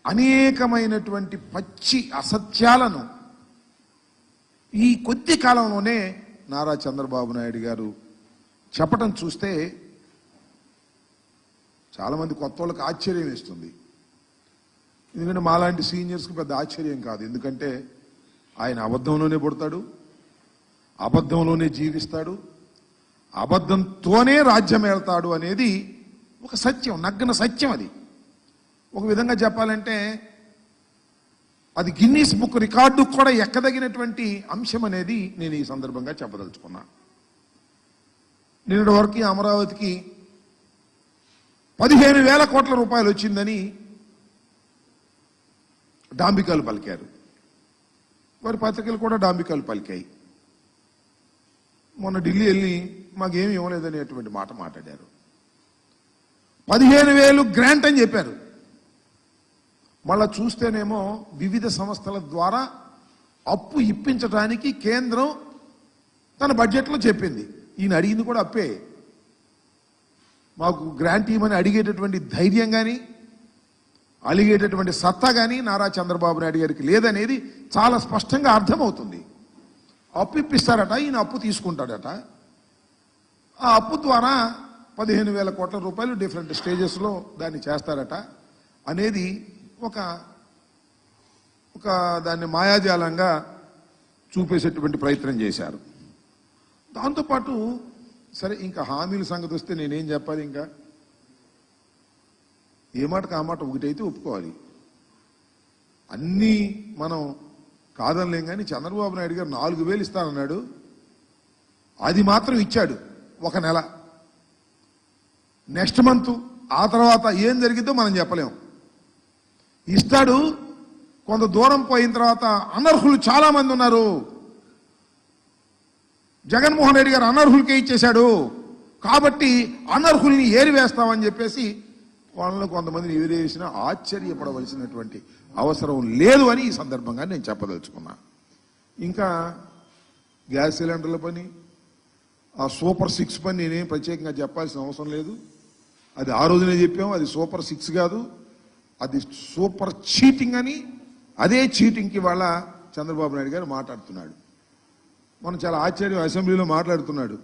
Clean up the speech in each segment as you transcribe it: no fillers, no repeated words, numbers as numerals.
అనేకమైనటువంటి పచ్చి అసత్యాలను ఈ కొద్ది కాలంలోనే నారా చంద్రబాబు నాయుడు గారు చెప్పడం చూస్తే చాలామంది కొత్త వాళ్ళకి ఆశ్చర్యం వేస్తుంది. ఎందుకంటే మాలాంటి సీనియర్స్కి పెద్ద ఆశ్చర్యం కాదు. ఎందుకంటే ఆయన అబద్ధంలోనే పుడతాడు, అబద్ధంలోనే జీవిస్తాడు, అబద్ధంతోనే రాజ్యం వెళ్తాడు అనేది ఒక సత్యం, నగ్న సత్యం. అది ఒక విధంగా చెప్పాలంటే అది గిన్నీస్ బుక్ రికార్డు కూడా ఎక్కదగినటువంటి అంశం అనేది నేను ఈ సందర్భంగా చెప్పదలుచుకున్నా. నిన్నటి వరకు అమరావతికి 15,000 కోట్ల రూపాయలు వచ్చిందని డాంబికాలు పలికారు. వారి పత్రికలు కూడా డాంబికాలు పలికాయి. మొన్న ఢిల్లీ వెళ్ళి మాకేమి ఇవ్వలేదనేటువంటి మాట మాట్లాడారు. 15,000 గ్రాంట్ అని చెప్పారు. మళ్ళా చూస్తేనేమో వివిధ సంస్థల ద్వారా అప్పు ఇప్పించడానికి కేంద్రం తన బడ్జెట్లో చెప్పింది. ఈయన అడిగింది కూడా అప్పే. మాకు గ్రాంట్ ఇవ్వమని అడిగేటటువంటి ధైర్యం కానీ అలిగేటటువంటి సత్తా కానీ నారా చంద్రబాబు నాయుడు గారికి లేదనేది చాలా స్పష్టంగా అర్థమవుతుంది. అప్పు ఇప్పిస్తారట, ఈయన అప్పు తీసుకుంటాడట. ఆ అప్పు ద్వారా 15,000 కోట్ల రూపాయలు డిఫరెంట్ స్టేజెస్లో దాన్ని చేస్తారట అనేది ఒక దాన్ని మాయాజాలంగా చూపేసేటువంటి ప్రయత్నం చేశారు. దాంతోపాటు సరే ఇంకా హామీల సంగతి వస్తే నేనేం చెప్పాలి? ఇంకా ఏ మాటకు ఆ మాట ఒకటైతే ఒప్పుకోవాలి. అన్నీ మనం కాదనలేం. కానీ చంద్రబాబు నాయుడు గారు 4,000 ఇస్తానన్నాడు, అది మాత్రం ఇచ్చాడు ఒక నెల. నెక్స్ట్ మంత్ ఆ తర్వాత ఏం జరిగిద్దో మనం చెప్పలేం. ఇస్తాడు, కొంత దూరం పోయిన తర్వాత అనర్హులు చాలా మంది ఉన్నారు. జగన్మోహన్ రెడ్డి గారు అనర్హులకే ఇచ్చేశాడు కాబట్టి అనర్హుల్ని ఏరివేస్తామని చెప్పేసి వాళ్ళలో కొంతమందిని ఏరివేసినా ఆశ్చర్యపడవలసినటువంటి అవసరం లేదు అని ఈ సందర్భంగా నేను చెప్పదలుచుకున్నా. ఇంకా గ్యాస్ సిలిండర్ల పని, ఆ సూపర్ 6 పని నేనేం ప్రత్యేకంగా చెప్పాల్సిన అవసరం లేదు. అది ఆ రోజునే చెప్పాము. అది సూపర్ 6 కాదు, అది సూపర్ చీటింగ్ అని. అదే చీటింగ్కి వాళ్ళ చంద్రబాబు నాయుడు గారు మాట్లాడుతున్నాడు. మనం చాలా ఆశ్చర్యం, అసెంబ్లీలో మాట్లాడుతున్నాడు.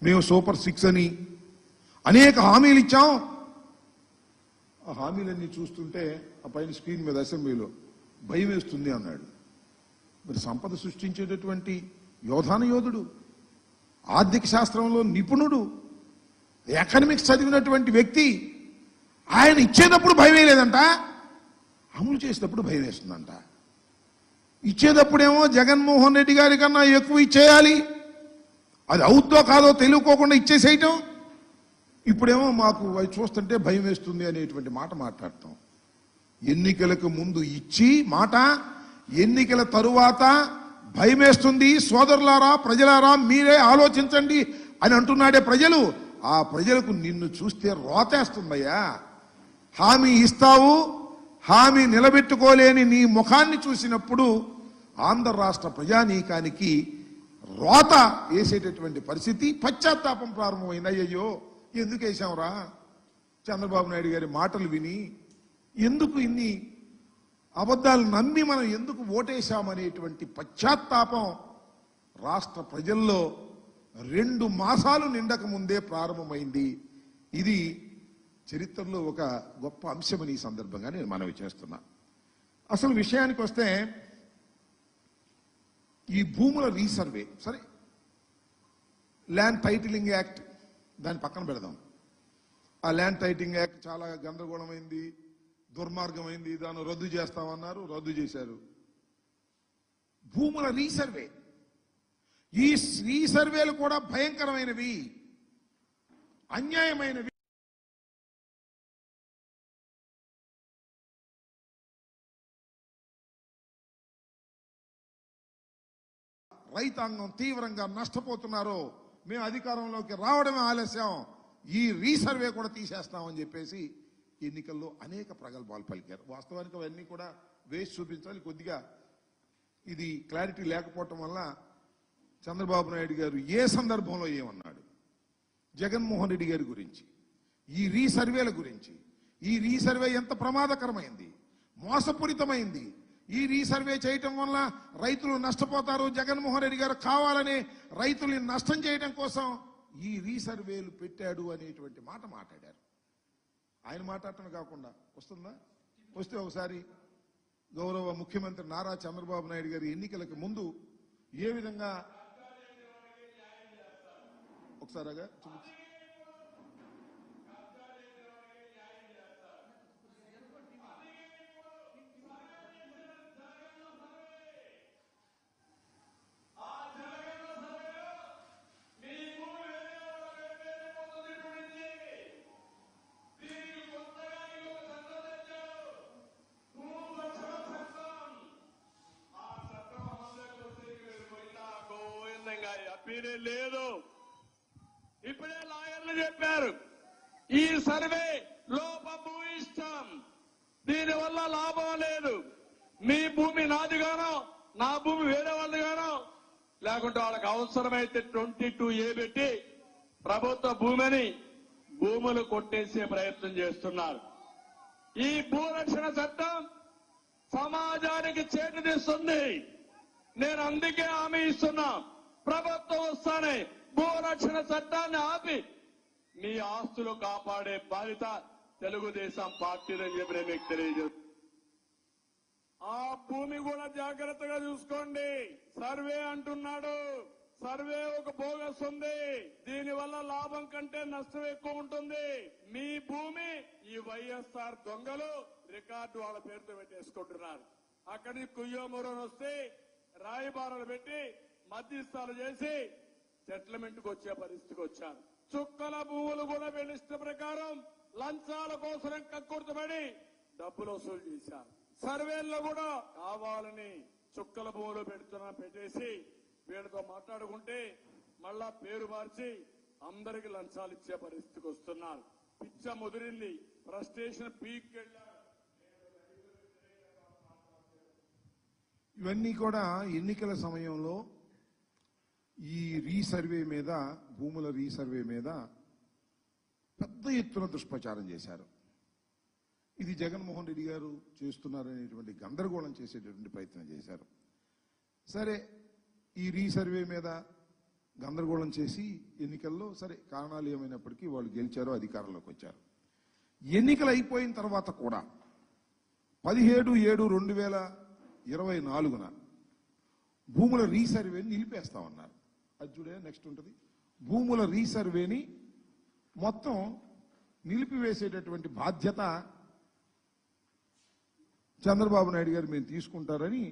మేము సూపర్ 6 అని అనేక హామీలు ఇచ్చాం. ఆ హామీలన్నీ చూస్తుంటే ఆ పైన స్క్రీన్ మీద అసెంబ్లీలో భయం వేస్తుంది అన్నాడు. మరి సంపద సృష్టించేటటువంటి యోధాన యోధుడు, ఆర్థిక శాస్త్రంలో నిపుణుడు, ఎకనామిక్స్ చదివినటువంటి వ్యక్తి, ఆయన ఇచ్చేటప్పుడు భయం వేయలేదంట, అమలు చేసేటప్పుడు భయం వేస్తుందంట. ఇచ్చేటప్పుడేమో జగన్మోహన్ రెడ్డి గారి కన్నా ఎక్కువ ఇచ్చేయాలి, అది అవుద్దో కాదో తెలియకోకుండా ఇచ్చేసేయటం. ఇప్పుడేమో మాకు అవి చూస్తుంటే భయం వేస్తుంది అనేటువంటి మాట మాట్లాడతాం. ఎన్నికలకు ముందు ఇచ్చి మాట, ఎన్నికల తరువాత భయం వేస్తుంది. సోదరులారా, ప్రజలారా, మీరే ఆలోచించండి అని అంటున్నాడే ప్రజలు. ఆ ప్రజలకు నిన్ను చూస్తే రోతేస్తుందయ్యా. హామీ ఇస్తావు, హామీ నిలబెట్టుకోలేని నీ ముఖాన్ని చూసినప్పుడు ఆంధ్ర రాష్ట్ర ప్రజానీకానికి రోత వేసేటటువంటి పరిస్థితి, పశ్చాత్తాపం ప్రారంభమైంది. అయ్యయ్యో ఎందుకు వేసాంరా చంద్రబాబు నాయుడు గారి మాటలు విని, ఎందుకు ఇన్ని అబద్ధాలు నమ్మి మనం ఎందుకు ఓటేశామనేటువంటి పశ్చాత్తాపం రాష్ట్ర ప్రజల్లో 2 మాసాలు నిండక ముందే ప్రారంభమైంది. ఇది చరిత్రలో ఒక గొప్ప అంశమని ఈ సందర్భంగా నేను మనవి చేస్తున్నా. అసలు విషయానికి వస్తే ఈ భూముల రీసర్వే, సరే ల్యాండ్ టైటిలింగ్ యాక్ట్ దాని పక్కన పెడదాం. ఆ ల్యాండ్ టైటిలింగ్ యాక్ట్ చాలా గందరగోళమైంది, దుర్మార్గమైంది, దాన్ని రద్దు చేస్తామన్నారు, రద్దు చేశారు. భూముల రీసర్వే, ఈ రీసర్వేలు కూడా భయంకరమైనవి, అన్యాయమైనవి. రైతాంగం తీవ్రంగా నష్టపోతున్నారు. మేము అధికారంలోకి రావడమే ఆలస్యం, ఈ రీసర్వే కూడా తీసేస్తామని చెప్పేసి ఎన్నికల్లో అనేక ప్రగల్భాలు పలికారు. వాస్తవానికి అవన్నీ కూడా వేసి చూపించాలి. కొద్దిగా ఇది క్లారిటీ లేకపోవటం వల్ల చంద్రబాబు నాయుడు గారు ఏ సందర్భంలో ఏమన్నాడు, జగన్మోహన్ రెడ్డి గారి గురించి, ఈ రీసర్వేల గురించి, ఈ రీసర్వే ఎంత ప్రమాదకరమైంది, మోసపూరితమైంది. ఈ రీసర్వే చేయటం వల్ల రైతులు నష్టపోతారు, జగన్మోహన్ రెడ్డి గారు కావాలని రైతుల్ని నష్టం చేయడం కోసం ఈ రీసర్వేలు పెట్టాడు అనేటువంటి మాట మాట్లాడారు. ఆయన మాట్లాడటం కాకుండా వస్తుందా? వస్తే ఒకసారి గౌరవ ముఖ్యమంత్రి నారా చంద్రబాబు నాయుడు గారి ఎన్నికలకు ముందు ఏ విధంగా ఒకసారిగా చూపించు. అప్పీలే లేదు. ఇప్పుడే లాయర్లు చెప్పారు ఈ సర్వే లోపభూయిష్టం, దీనివల్ల లాభం లేదు. మీ భూమి నాదిగానో నా భూమి వేరే వాళ్ళదిగానో, లేకుంటే వాళ్ళకి అవసరమైతే 22A పెట్టి ప్రభుత్వ భూములు కొట్టేసే ప్రయత్నం చేస్తున్నారు. ఈ భూరక్షణ చట్టం సమాజానికి చేటుదిస్తుంది. నేను అందుకే హామీ ఇస్తున్నా, ప్రభుత్వం వస్తానే భూరక్షణ చట్టాన్ని ఆపి మీ ఆస్తులు కాపాడే బాధ్యత తెలుగుదేశం పార్టీదని చెప్పి నేను మీకు తెలియజేస్తాను. ఆ భూమి కూడా జాగ్రత్తగా చూసుకోండి. సర్వే అంటున్నాడు, సర్వే ఒక బోగస్ ఉంది. దీనివల్ల లాభం కంటే నష్టం ఎక్కువ ఉంటుంది. మీ భూమి ఈ వైఎస్ఆర్ దొంగలు రికార్డు వాళ్ళ పేరుతో పెట్టేసుకుంటున్నారు. అక్కడి నుంచి కుయ్యోమూరని వస్తే రాయబారాలు పెట్టి మధ్యస్థాలు చేసి సెటిల్మెంట్కి వచ్చే పరిస్థితికి వచ్చారు. చుక్కల భూములు కూడా వీళ్ళ ఇష్ట ప్రకారం లంచాల కోసం కక్కుర్తపడి డబ్బులు వసూలు చేశారు. సర్వేల్లో కూడా కావాలని చుక్కల భూములు పెట్టేసి వీళ్ళతో మాట్లాడుకుంటే మళ్ళా పేరు మార్చి అందరికి లంచాలు ఇచ్చే పరిస్థితికి వస్తున్నారు. పిచ్చ ముదిరింది, ఫ్రస్ట్రేషన్ పీక్ వెళ్ళారు. ఇవన్నీ కూడా ఎన్నికల సమయంలో ఈ రీసర్వే మీద, భూముల రీసర్వే మీద పెద్ద ఎత్తున దుష్ప్రచారం చేశారు. ఇది జగన్మోహన్ రెడ్డి గారు చేస్తున్నారనేటువంటి గందరగోళం చేసేటటువంటి ప్రయత్నం చేశారు. సరే, ఈ రీసర్వే మీద గందరగోళం చేసి ఎన్నికల్లో సరే కారణాలు ఏమైనప్పటికీ వాళ్ళు గెలిచారు, అధికారంలోకి వచ్చారు. ఎన్నికలు అయిపోయిన తర్వాత కూడా 17/7/2024 భూముల రీసర్వేని నిలిపేస్తామన్నారు. అది చూడే నెక్స్ట్ ఉంటుంది. భూముల రీసర్వేని మొత్తం నిలిపివేసేటటువంటి బాధ్యత చంద్రబాబు నాయుడు గారు మేము తీసుకుంటారని